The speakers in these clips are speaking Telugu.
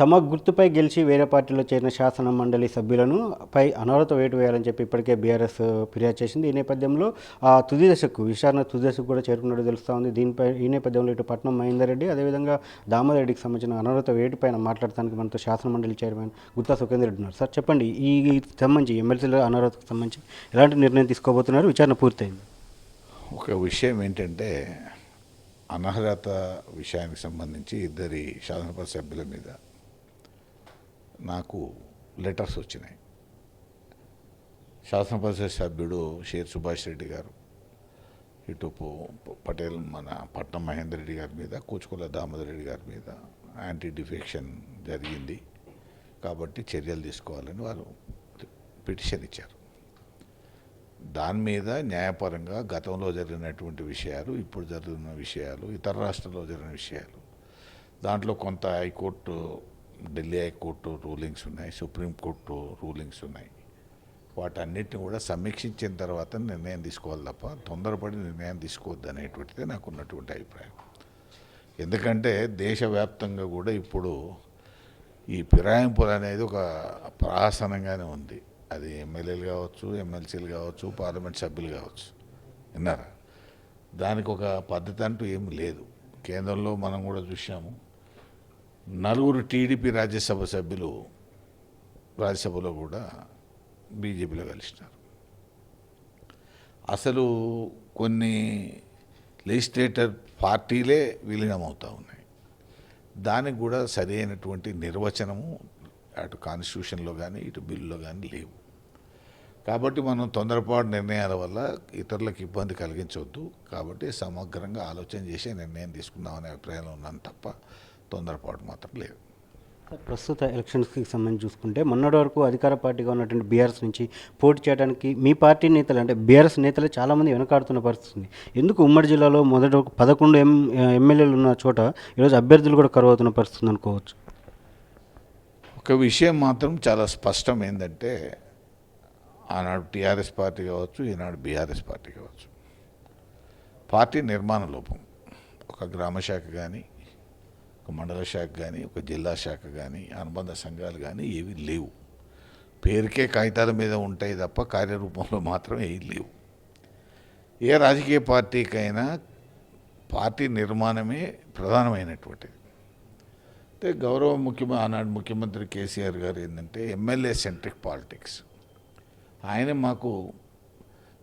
తమ గుర్తుపై గెలిచి వేరే పార్టీలో చేరిన శాసన మండలి సభ్యులను పై అనర్హత వేటు వేయాలని చెప్పి ఇప్పటికే బీఆర్ఎస్ ఫిర్యాదు చేసింది. ఈ నేపథ్యంలో విచారణ తుది దశకు కూడా చేరుకున్నట్టు తెలుస్తూ ఉంది. ఈ నేపథ్యంలో ఇటు పట్నం మహేందర్ రెడ్డి అదేవిధంగా దామోదర్ రెడ్డికి సంబంధించిన అనర్హత వేటు పైన మాట్లాడటానికి మనతో శాసన మండలి చైర్మన్ గుత్తా సుఖేందర్ రెడ్డి ఉన్నారు. సార్ చెప్పండి, ఈ సంబంధించి ఎమ్మెల్సీల అనర్హతకు సంబంధించి ఎలాంటి నిర్ణయం తీసుకోబోతున్నారు? విచారణ పూర్తయింది. ఒక విషయం ఏంటంటే, అనర్హత విషయానికి సంబంధించి ఇద్దరి శాసనసభ సభ్యుల మీద నాకు లెటర్స్ వచ్చినాయి. శాసనసభ సభ్యుడు షేర్ సుభాష్ రెడ్డి గారు, ఇటు పటేల్ మన పట్నం మహేందర్ రెడ్డి గారి మీద, కూచుకుల దామోదర్ రెడ్డి గారి మీద యాంటీ డిఫెక్షన్ జరిగింది కాబట్టి చర్యలు తీసుకోవాలని వారు పిటిషన్ ఇచ్చారు. దాని మీద న్యాయపరంగా గతంలో జరిగినటువంటి విషయాలు, ఇప్పుడు జరుగుతున్న విషయాలు, ఇతర రాష్ట్రాల్లో జరిగిన విషయాలు, దాంట్లో కొంత హైకోర్టు, ఢిల్లీ హైకోర్టు రూలింగ్స్ ఉన్నాయి, సుప్రీంకోర్టు రూలింగ్స్ ఉన్నాయి. వాటన్నిటిని కూడా సమీక్షించిన తర్వాత నిర్ణయం తీసుకోవాలి తప్ప తొందరపడి నిర్ణయం తీసుకోవద్దు అనేటువంటిదే నాకు ఉన్నటువంటి అభిప్రాయం. ఎందుకంటే దేశవ్యాప్తంగా కూడా ఇప్పుడు ఈ ఫిరాయింపులు అనేది ఒక ప్రహసనంగానే ఉంది. అది ఎమ్మెల్యేలు కావచ్చు, ఎమ్మెల్సీలు కావచ్చు, పార్లమెంట్ సభ్యులు కావచ్చు, విన్నారా? దానికి ఒక పద్ధతి అంటూ ఏమి లేదు. కేంద్రంలో మనం కూడా చూసాము, 4 టీడీపీ రాజ్యసభ సభ్యులు రాజ్యసభలో కూడా బీజేపీలో కలిసినారు. అసలు కొన్ని లెజిస్లేటర్ పార్టీలే విలీనమవుతూ ఉన్నాయి. దానికి కూడా సరైనటువంటి నిర్వచనము అటు కాన్స్టిట్యూషన్లో కానీ ఇటు బిల్లులో కానీ లేవు. కాబట్టి మనం తొందరపాటు నిర్ణయాల వల్ల ఇతరులకు ఇబ్బంది కలిగించవద్దు. కాబట్టి సమగ్రంగా ఆలోచన చేసే నిర్ణయం తీసుకుందామనే అభిప్రాయంలో ఉన్నాను తప్ప తొందరపాటు మాత్రం లేదు. ప్రస్తుత ఎలక్షన్స్కి సంబంధించి చూసుకుంటే మొన్నటి వరకు అధికార పార్టీగా ఉన్నటువంటి బీఆర్ఎస్ నుంచి పోటీ చేయడానికి మీ పార్టీ నేతలు అంటే బీఆర్ఎస్ నేతలు చాలామంది వెనకాడుతున్న పరిస్థితి ఉంది. ఎందుకు ఉమ్మడి జిల్లాలో మొదటి 11 ఎమ్మెల్యేలు ఉన్న చోట ఈరోజు అభ్యర్థులు కూడా కరువు అవుతున్న పరిస్థితి అనుకోవచ్చు? ఒక విషయం మాత్రం చాలా స్పష్టం ఏంటంటే, ఆనాడు టీఆర్ఎస్ పార్టీ కావచ్చు, ఈనాడు బీఆర్ఎస్ పార్టీ కావచ్చు, పార్టీ నిర్మాణ లోపం. ఒక గ్రామ శాఖ కానీ, ఒక మండల శాఖ కానీ, ఒక జిల్లా శాఖ కానీ, అనుబంధ సంఘాలు కానీ ఏవి లేవు. పేరుకే కాగితాల మీద ఉంటాయి తప్ప కార్యరూపంలో మాత్రం ఏవి లేవు. ఏ రాజకీయ పార్టీకైనా పార్టీ నిర్మాణమే ప్రధానమైనటువంటిది. అంటే ఆనాడు ముఖ్యమంత్రి కేసీఆర్ గారు ఏంటంటే ఎమ్మెల్యే సెంట్రిక్ పాలిటిక్స్. ఆయన మాకు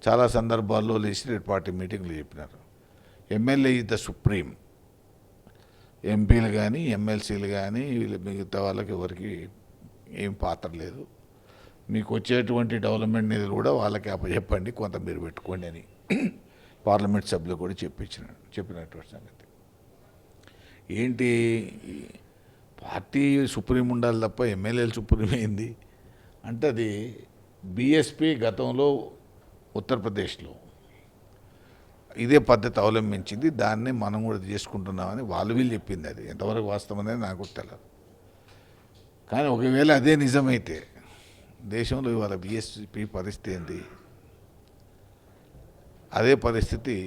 చాలా సందర్భాల్లో లెజిస్లేటివ్ పార్టీ మీటింగ్లు చెప్పినారు, ఎమ్మెల్యే ఈజ్ ద సుప్రీం. ఎంపీలు కానీ ఎమ్మెల్సీలు కానీ మిగతా వాళ్ళకి ఎవరికి ఏం పాత్ర లేదు, మీకు వచ్చేటువంటి డెవలప్మెంట్ నిధులు కూడా వాళ్ళకి అప్పచెప్పండి, కొంత మీరు పెట్టుకోండి అని పార్లమెంట్ సభ్యులు కూడా చెప్పినటువంటి సంగతి. ఏంటి, పార్టీ సుప్రీం ఉండాలి తప్ప ఎమ్మెల్యేలు సుప్రీం అయింది అంటే అది బీఎస్పీ గతంలో ఉత్తరప్రదేశ్లో ఇదే పద్ధతి అవలంబించింది. దాన్నే మనం కూడా చేసుకుంటున్నామని వీళ్ళు చెప్పింది. అది ఎంతవరకు వాస్తవం అనేది నాకు తెలియదు. కానీ ఒకవేళ అదే నిజమైతే దేశంలో ఇవాళ బీఎస్పీ పరిస్థితి ఏంటి? అదే పరిస్థితి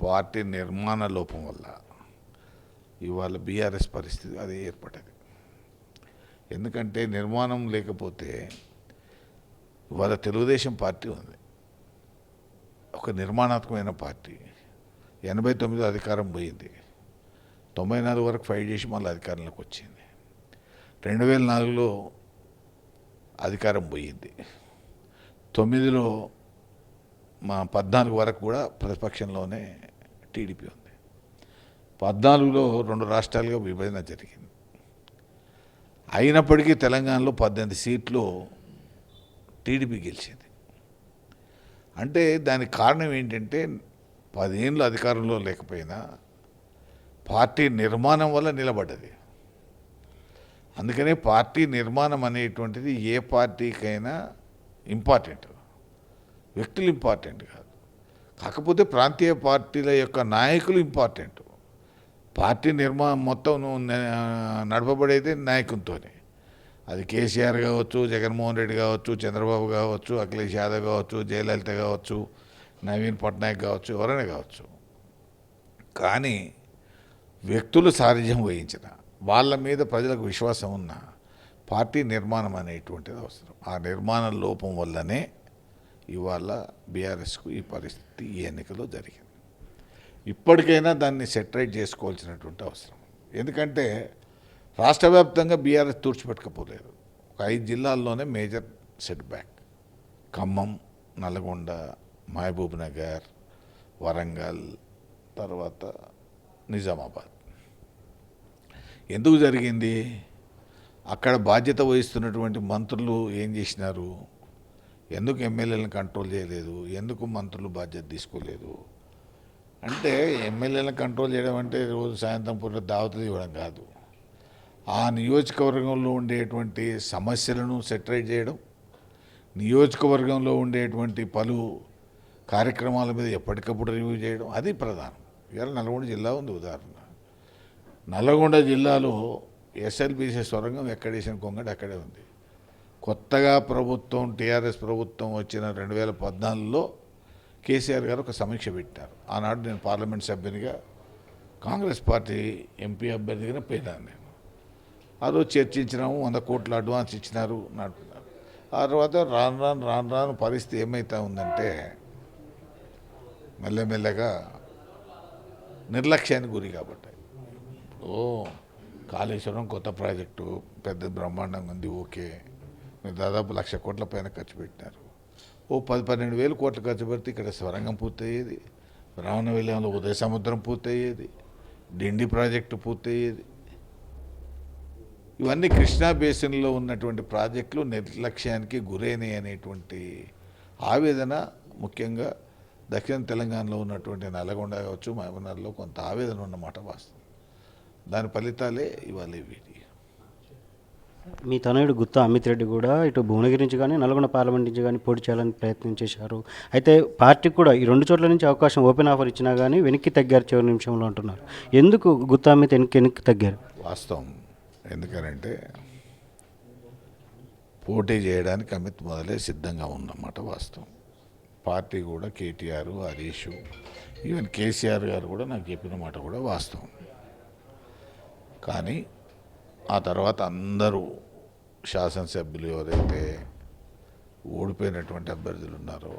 పార్టీ నిర్మాణ లోపం వల్ల ఇవాళ బీఆర్ఎస్ పరిస్థితి అదే ఏర్పడ్డది. ఎందుకంటే నిర్మాణం లేకపోతే ఇవాళ తెలుగుదేశం పార్టీ ఉంది, ఒక నిర్మాణాత్మకమైన పార్టీ. 89 అధికారం పోయింది, 94 వరకు ఫైట్ చేసి మళ్ళీ అధికారంలోకి వచ్చింది. 2004లో అధికారం పోయింది, 9లో 14 వరకు కూడా ప్రతిపక్షంలోనే టీడీపీ ఉంది. 14లో 2 రాష్ట్రాలుగా విభజన జరిగింది. అయినప్పటికీ తెలంగాణలో 18 సీట్లు టీడీపీ గెలిచింది. అంటే దానికి కారణం ఏంటంటే 10 ఏళ్ళు అధికారంలో లేకపోయినా పార్టీ నిర్మాణం వల్ల నిలబడ్డది. అందుకనే పార్టీ నిర్మాణం అనేటువంటిది ఏ పార్టీకైనా ఇంపార్టెంట్, వ్యక్తులు ఇంపార్టెంట్ కాదు. కాకపోతే ప్రాంతీయ పార్టీల యొక్క నాయకులు ఇంపార్టెంట్. పార్టీ నిర్మాణం మొత్తం నడపబడేది నాయకునితోనే. అది కేసీఆర్ కావచ్చు, జగన్మోహన్ రెడ్డి కావచ్చు, చంద్రబాబు కావచ్చు, అఖిలేష్ యాదవ్ కావచ్చు, జయలలిత కావచ్చు, నవీన్ పట్నాయక్ కావచ్చు, ఎవరైనా కావచ్చు. కానీ వ్యక్తులు సారథ్యం వహించిన వాళ్ళ మీద ప్రజలకు విశ్వాసం ఉన్న పార్టీ నిర్మాణం అనేటువంటిది అవసరం. ఆ నిర్మాణ లోపం వల్లనే ఇవాళ బీఆర్ఎస్కు ఈ పరిస్థితి ఈ ఎన్నికలో జరిగింది. ఇప్పటికైనా దాన్ని సెటరేట్ చేసుకోవాల్సినటువంటి అవసరం. ఎందుకంటే రాష్ట్ర వ్యాప్తంగా బీఆర్ఎస్ తుడిచిపెట్టకపోలేదు. ఒక 5 జిల్లాల్లోనే major setback. Khammam, Nalgonda, Mahabubnagar, Warangal, తర్వాత నిజామాబాద్. ఎందుకు జరిగింది? అక్కడ బాధ్యత వహిస్తున్నటువంటి మంత్రులు ఏం చేసినారు? ఎందుకు ఎమ్మెల్యేలను కంట్రోల్ చేయలేదు? ఎందుకు మంత్రులు బాధ్యత తీసుకోలేదు? అంటే ఎమ్మెల్యేలను కంట్రోల్ చేయడం అంటే రోజు సాయంత్రం పూట దావతులు ఇవ్వడం కాదు. ఆ నియోజకవర్గంలో ఉండేటువంటి సమస్యలను సెటరేట్ చేయడం, నియోజకవర్గంలో ఉండేటువంటి పలు కార్యక్రమాల మీద ఎప్పటికప్పుడు రివ్యూ చేయడం, అది ప్రధానం. ఇవాళ నల్గొండ జిల్లా ఉంది ఉదాహరణ. నల్గొండ జిల్లాలో ఎస్ఎల్బీసీ సొరంగం ఎక్కడేసిన కొంగడు అక్కడే ఉంది. కొత్తగా ప్రభుత్వం టీఆర్ఎస్ ప్రభుత్వం వచ్చిన 2014లో కేసీఆర్ గారు ఒక సమీక్ష పెట్టారు. ఆనాడు నేను పార్లమెంట్ సభ్యునిగా కాంగ్రెస్ పార్టీ ఎంపీ అభ్యర్థిగా పోయినాను. నేను ఆ రోజు చర్చించినాము. 100 కోట్ల అడ్వాన్స్ ఇచ్చినారు నడుపుతున్నారు. ఆ తర్వాత రాను పరిస్థితి ఏమవుతా ఉందంటే మెల్లమెల్లగా నిర్లక్ష్యానికి గురి కాబట్టి కాళేశ్వరం కొత్త ప్రాజెక్టు పెద్ద బ్రహ్మాండంగా ఉంది. ఓకే, మీరు దాదాపు 1,00,000 కోట్ల పైన ఖర్చు పెట్టినారు. 10-12 వేల కోట్లు ఖర్చు పెడితే ఇక్కడ స్వరంగం పూర్తయ్యేది, రావణవిల్లంలో ఉదయ సముద్రం పూర్తయ్యేది, డిండి ప్రాజెక్టు పూర్తయ్యేది. ఇవన్నీ కృష్ణా బేసిన్లో ఉన్నటువంటి ప్రాజెక్టులు నిర్లక్ష్యానికి గురైనాయి అనేటువంటి ఆవేదన ముఖ్యంగా దక్షిణ తెలంగాణలో ఉన్నటువంటి నల్గొండ కావచ్చు, మహబూబ్నగర్లో కొంత ఆవేదన ఉన్నమాట వాస్తవం. దాని ఫలితాలే ఇవాళ వీటి. మీ తనయుడు గుత్తా అమిత్ రెడ్డి కూడా ఇటు భువనగిరి నుంచి కానీ నల్గొండ పార్లమెంట్ నుంచి కానీ పోటీ చేయాలని ప్రయత్నం చేశారు. అయితే పార్టీకి కూడా ఈ 2 చోట్ల నుంచి అవకాశం ఓపెన్ ఆఫర్ ఇచ్చినా కానీ వెనక్కి తగ్గారు చివరి నిమిషంలో అంటున్నారు. ఎందుకు గుత్తా అమిత్ వెనక్కి తగ్గారు? వాస్తవం. ఎందుకనంటే పోటీ చేయడానికి అమిత్ మొదలే సిద్ధంగా ఉన్నమాట వాస్తవం. పార్టీ కూడా కేటీఆర్, హరీష్, ఈవెన్ కేసీఆర్ గారు కూడా నాకు చెప్పిన మాట కూడా వాస్తవం. కానీ ఆ తర్వాత అందరూ శాసనసభ్యులు ఎవరైతే ఓడిపోయినటువంటి అభ్యర్థులు ఉన్నారో,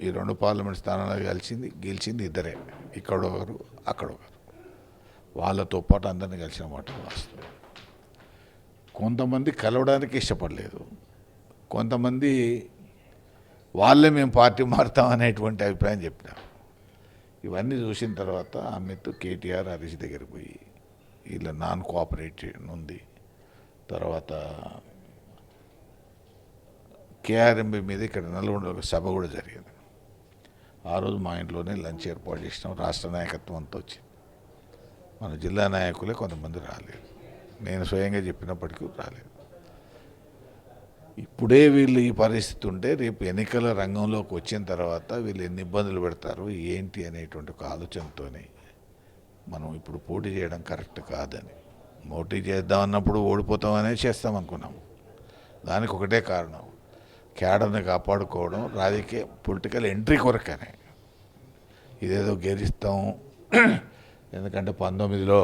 ఈ 2 పార్లమెంట్ స్థానాలు గెలిచింది ఇద్దరే, ఇక్కడొకరు అక్కడొకరు. వాళ్ళతో పాటు అందరినీ కలిసిన మాట వాస్తవం. కొంతమంది కలవడానికి ఇష్టపడలేదు, కొంతమంది వాళ్ళే మేము పార్టీ మారుతాం అనేటువంటి అభిప్రాయం చెప్పినారు. ఇవన్నీ చూసిన తర్వాత అమిత్ కేటీఆర్, హరీష్ దగ్గరికి పోయి ఇలా నాన్ కోఆపరేటివ్ ఉంది. తర్వాత కేఆర్ఎంబీ మీద ఇక్కడ నల్గొండలో ఒక సభ కూడా జరిగింది. ఆ రోజు మా ఇంట్లోనే లంచ్ ఏర్పాటు చేసినాం. రాష్ట్ర నాయకత్వం అంతా వచ్చింది. మన జిల్లా నాయకులే కొంతమంది రాలేదు. నేను స్వయంగా చెప్పినప్పటికీ రాలేదు. ఇప్పుడే వీళ్ళు ఈ పరిస్థితి ఉంటే రేపు ఎన్నికల రంగంలోకి వచ్చిన తర్వాత వీళ్ళు ఎన్ని ఇబ్బందులు పెడతారు ఏంటి అనేటువంటి ఒక ఆలోచనతోనే మనం ఇప్పుడు పోటీ చేయడం కరెక్ట్ కాదని, పోటీ చేద్దామన్నప్పుడు ఓడిపోతామనే చేస్తామనుకున్నాము. దానికి ఒకటే కారణం, క్యాడర్ని కాపాడుకోవడం, రాజకీయ పొలిటికల్ ఎంట్రీ కొరకనే. ఇదేదో గెలుస్తాం, ఎందుకంటే 19లో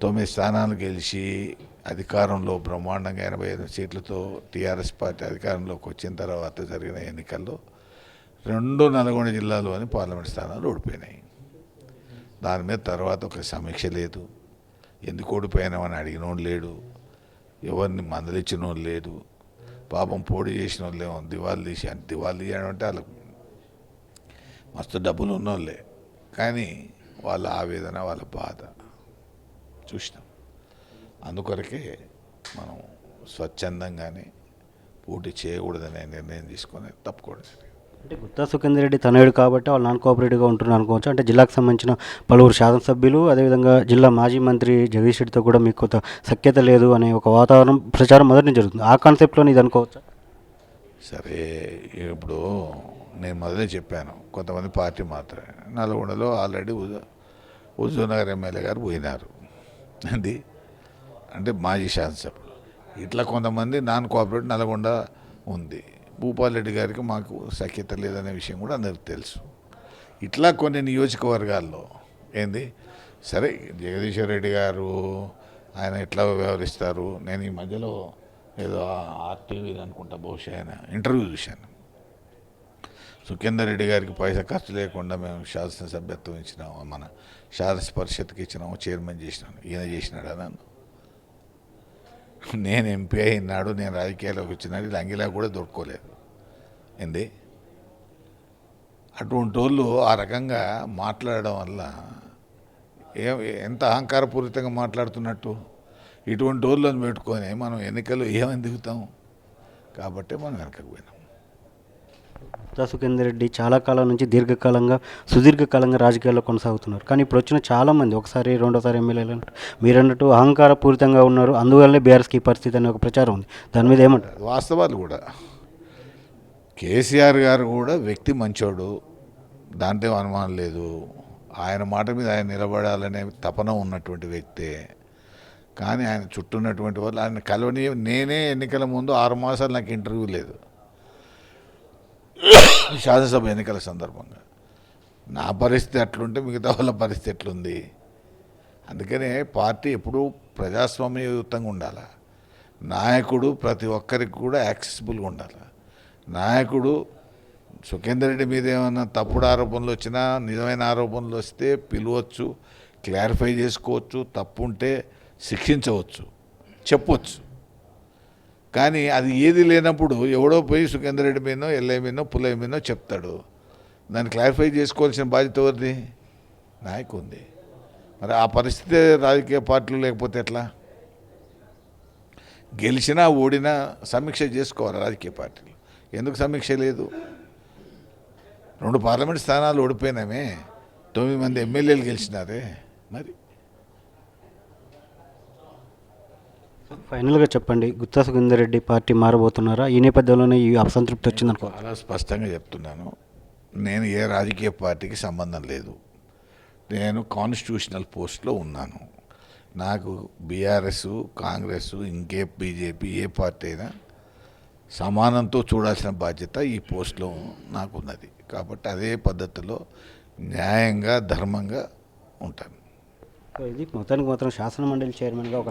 9 స్థానాలు గెలిచి అధికారంలో బ్రహ్మాండంగా 85 సీట్లతో టీఆర్ఎస్ పార్టీ అధికారంలోకి వచ్చిన తర్వాత జరిగిన ఎన్నికల్లో 2 నల్గొండ జిల్లాలోని పార్లమెంట్ స్థానాలు ఓడిపోయినాయి. దాని మీద తర్వాత ఒక సమీక్ష లేదు, ఎందుకు ఓడిపోయినామని అడిగినోడు లేడు, ఎవరిని మందలిచ్చినోడు లేడు. పాపం పోటీ చేసిన వాళ్ళేమో దివాళీ తీయడం అంటే వాళ్ళకు మస్తు డబ్బులు ఉన్నోళ్ళే, కానీ వాళ్ళ ఆవేదన, వాళ్ళ బాధ చూసినాం. అందుకొరకే మనం స్వచ్ఛందంగానే పోటీ చేయకూడదనే నిర్ణయం తీసుకొని తప్పుకోవడం. అంటే గుత్తా సుఖేందర్ రెడ్డి తనయుడు కాబట్టి వాళ్ళు నాన్ కోఆపరేటివ్గా ఉంటున్నారు అనుకోవచ్చు. అంటే జిల్లాకు సంబంధించిన పలువురు శాసనసభ్యులు, అదేవిధంగా జిల్లా మాజీ మంత్రి జగదీష్ రెడ్డితో కూడా మీకు కొంత సఖ్యత లేదు అనే ఒక వాతావరణం ప్రచారం మొదటి నుంచి జరుగుతుంది. ఆ కాన్సెప్ట్లోనే ఇది అనుకోవచ్చా? సరే, ఇప్పుడు నేను మొదలే చెప్పాను, కొంతమంది పార్టీ మాత్రమే. నల్గొండలో ఆల్రెడీ హుజూర్నగర్ ఎమ్మెల్యే గారు పోయినారు, అది అంటే మాజీ శాసనసభ్యులు. ఇట్లా కొంతమంది నాన్ కోఆపరేటివ్ నల్గొండ ఉంది. భూపాల్ రెడ్డి గారికి మాకు సఖ్యత లేదనే విషయం కూడా అందరికి తెలుసు. ఇట్లా కొన్ని నియోజకవర్గాల్లో ఏంది, సరే జగదీశ్వర్ రెడ్డి గారు ఆయన ఎట్లా వ్యవహరిస్తారు. నేను ఈ మధ్యలో ఏదో ఆర్టీవీ అనుకుంటా బహుశా ఆయన ఇంటర్వ్యూ చూశాను. సుఖేందర్ రెడ్డి గారికి పైసా ఖర్చు లేకుండా మేము శాసనసభ్యత్వం ఇచ్చినాము, మన శాసన పరిషత్కి ఇచ్చినాము, చైర్మన్ చేసినాను, ఈయన చేసినాడు నన్ను. నేను ఎంపీ అయినాడు, నేను రాజకీయాల్లోకి వచ్చినాడు, ఇలా అంగిలా కూడా దొరుకోలేదు ఏంది. అటువంటి వాళ్ళు ఆ రకంగా మాట్లాడడం వల్ల ఎంత అహంకారపూరితంగా మాట్లాడుతున్నట్టు. ఇటువంటి వాళ్ళని పెట్టుకొని మనం ఎన్నికలు ఏమని దిగుతాం. కాబట్టి మనం వెనకకు పోయినాం. గుత్తా సుఖేందర్ రెడ్డి చాలా కాలం నుంచి సుదీర్ఘకాలంగా రాజకీయాల్లో కొనసాగుతున్నారు. కానీ ఇప్పుడు వచ్చిన చాలామంది ఒకసారి రెండోసారి ఎమ్మెల్యేలు మీరు అన్నట్టు అహంకారపూరితంగా ఉన్నారు, అందువల్లే బీఆర్ఎస్కి ఈ పరిస్థితి అనే ఒక ప్రచారం ఉంది. దాని మీద ఏమంటారు? వాస్తవాలు కూడా కేసీఆర్ గారు కూడా వ్యక్తి మంచోడు, దాంట్లో అనుమానం లేదు. ఆయన మాట మీద ఆయన నిలబడాలనే తపన ఉన్నటువంటి వ్యక్తే. కానీ ఆయన చుట్టూ ఉన్నటువంటి వాళ్ళు ఆయన కలవని. నేనే ఎన్నికల ముందు 6 మాసాలు నాకు ఇంటర్వ్యూ లేదు శాసనసభ ఎన్నికల సందర్భంగా. నా పరిస్థితి అట్లుంటే మిగతా వాళ్ళ పరిస్థితి ఎట్లుంది. అందుకనే పార్టీ ఎప్పుడూ ప్రజాస్వామ్యయుతంగా ఉండాలి. నాయకుడు ప్రతి ఒక్కరికి కూడా యాక్సెసిబుల్గా ఉండాలి. నాయకుడు సుఖేందర్ రెడ్డి మీద ఏమైనా తప్పుడు ఆరోపణలు వచ్చినా, నిజమైన ఆరోపణలు వస్తే పిలవచ్చు, క్లారిఫై చేసుకోవచ్చు, తప్పు ఉంటే శిక్షించవచ్చు, చెప్పవచ్చు. కానీ అది ఏది లేనప్పుడు ఎవడో పోయి సుఖేందర్ రెడ్డి మీదనో, ఎల్ఐ మీదనో, పుల్లయ్య మీదనో చెప్తాడు. దాన్ని క్లారిఫై చేసుకోవాల్సిన బాధ్యత ఎవరిది? నాయకుంది. మరి ఆ పరిస్థితి రాజకీయ పార్టీలు లేకపోతే ఎట్లా? గెలిచినా ఓడినా సమీక్ష చేసుకోవాలి రాజకీయ పార్టీలు. ఎందుకు సమీక్ష లేదు? 2 పార్లమెంట్ స్థానాలు ఓడిపోయినామే, 9 మంది ఎమ్మెల్యేలు గెలిచినారే. మరి ఫైనల్గా చెప్పండి, గుత్తా సుఖేందర్ రెడ్డి పార్టీ మారబోతున్నారా? ఈ నేపథ్యంలోనే ఈ అసంతృప్తి వచ్చిందనుకో. చాలా స్పష్టంగా చెప్తున్నాను, నేను ఏ రాజకీయ పార్టీకి సంబంధం లేదు. నేను కాన్స్టిట్యూషనల్ పోస్ట్లో ఉన్నాను. నాకు బీఆర్ఎస్, కాంగ్రెస్, ఇంకే బీజేపీ ఏ పార్టీ అయినా సమానంతో చూడాల్సిన బాధ్యత ఈ పోస్ట్లో నాకున్నది. కాబట్టి అదే పద్ధతిలో న్యాయంగా, ధర్మంగా ఉంటాను. సో ఇది మొత్తానికి మాత్రం శాసన మండలి చైర్మన్గా ఒక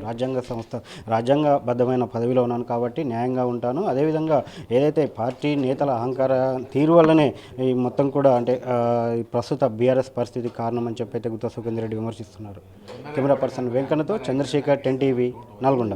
రాజ్యాంగబద్ధమైన పదవిలో ఉన్నాను కాబట్టి న్యాయంగా ఉంటాను. అదేవిధంగా ఏదైతే పార్టీ నేతల అహంకార తీరు వల్లనే ఈ మొత్తం కూడా అంటే ఈ ప్రస్తుత బీఆర్ఎస్ పరిస్థితి కారణం అని చెప్పి అయితే గుత్తా సుఖేందర్ రెడ్డి విమర్శిస్తున్నారు. కెమెరా పర్సన్ వెంకన్నతో చంద్రశేఖర్, 10 టీవీ, నల్గొండ.